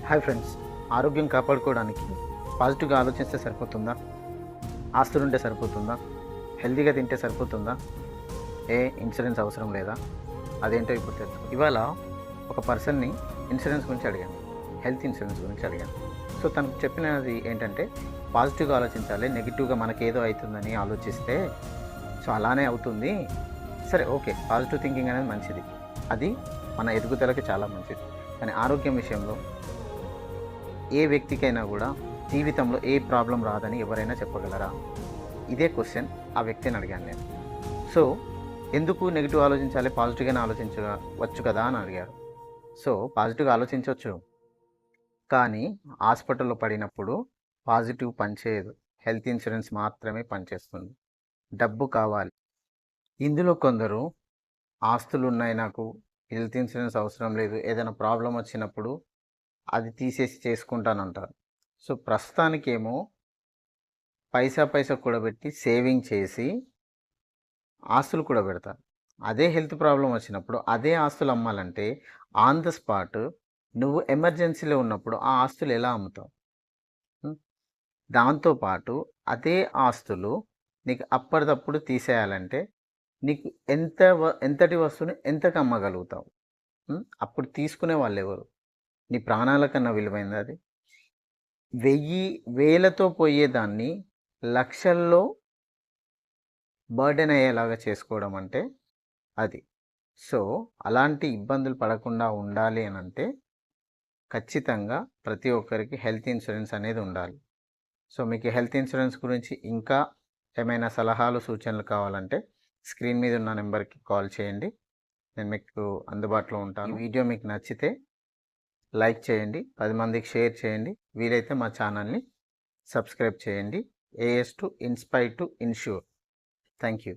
Hi friends, ఆరోగ్యం కాపాడుకోవడానికి పాజిటివ్గా ఆలోచిస్తే సరిపోతుందా? ఆస్తులుంటే సరిపోతుందా? హెల్తీగా తింటే సరిపోతుందా? ఇన్సూరెన్స్ అవసరం లేదా? అదేంటో ఇప్పుడు తెలుసు. ఇవాళ ఒక పర్సన్ని ఇన్సూరెన్స్ గురించి అడిగాను, హెల్త్ ఇన్సూరెన్స్ గురించి అడిగాను. సో తనకు చెప్పినది ఏంటంటే పాజిటివ్గా ఆలోచించాలి, నెగిటివ్గా మనకేదో అవుతుందని ఆలోచిస్తే సో అలానే అవుతుంది. సరే, ఓకే, పాజిటివ్ థింకింగ్ అనేది మంచిది, అది మన ఎదుగుదలకి చాలా మంచిది. కానీ ఆరోగ్యం విషయంలో ఏ వ్యక్తికైనా కూడా జీవితంలో ఏ ప్రాబ్లం రాదని ఎవరైనా చెప్పగలరా? ఇదే క్వశ్చన్ ఆ వ్యక్తిని అడిగాను నేను. సో ఎందుకు నెగిటివ్ ఆలోచించాలి, పాజిటివ్గానే ఆలోచించవచ్చు కదా అని అడిగారు. సో పాజిటివ్గా ఆలోచించవచ్చు, కానీ హాస్పిటల్లో పడినప్పుడు పాజిటివ్ పనిచేయదు, హెల్త్ ఇన్సూరెన్స్ మాత్రమే పనిచేస్తుంది. డబ్బు కావాలి. ఇందులో కొందరు ఆస్తులు ఉన్నాయి, నాకు హెల్త్ ఇన్సూరెన్స్ అవసరం లేదు, ఏదైనా ప్రాబ్లం వచ్చినప్పుడు అది తీసేసి చేసుకుంటానంటారు. సో ప్రస్తుతానికేమో పైసా కూడబెట్టి సేవింగ్ చేసి ఆస్తులు కూడా పెడతారు. అదే హెల్త్ ప్రాబ్లం వచ్చినప్పుడు అదే ఆస్తులు అమ్మాలంటే ఆన్ ద స్పాట్ నువ్వు ఎమర్జెన్సీలో ఉన్నప్పుడు ఆ ఆస్తులు ఎలా అమ్ముతావు? దాంతోపాటు అదే ఆస్తులు నీకు అప్పటిదప్పుడు తీసేయాలంటే నీకు ఎంతటి వస్తువుని ఎంతకు అమ్మగలుగుతావు? అప్పుడు తీసుకునే వాళ్ళు ఎవరు? నీ ప్రాణాల కన్నా విలువైంది అది. వేలతో పోయేదాన్ని లక్షల్లో బర్డెన్ అయ్యేలాగా చేసుకోవడం అంటే అది. సో అలాంటి ఇబ్బందులు పడకుండా ఉండాలి అని అంటే ఖచ్చితంగా ప్రతి ఒక్కరికి హెల్త్ ఇన్సూరెన్స్ అనేది ఉండాలి. సో మీకు హెల్త్ ఇన్సూరెన్స్ గురించి ఇంకా ఏమైనా సలహాలు సూచనలు కావాలంటే స్క్రీన్ మీద ఉన్న నెంబర్కి కాల్ చేయండి, నేను మీకు అందుబాటులో ఉంటాను. ఈ వీడియో మీకు నచ్చితే లైక్ చేయండి, 10 మందికి షేర్ చేయండి, వీలైతే మా ఛానల్ని సబ్స్క్రైబ్ చేయండి. AS to Inspire to Insure. Thank you.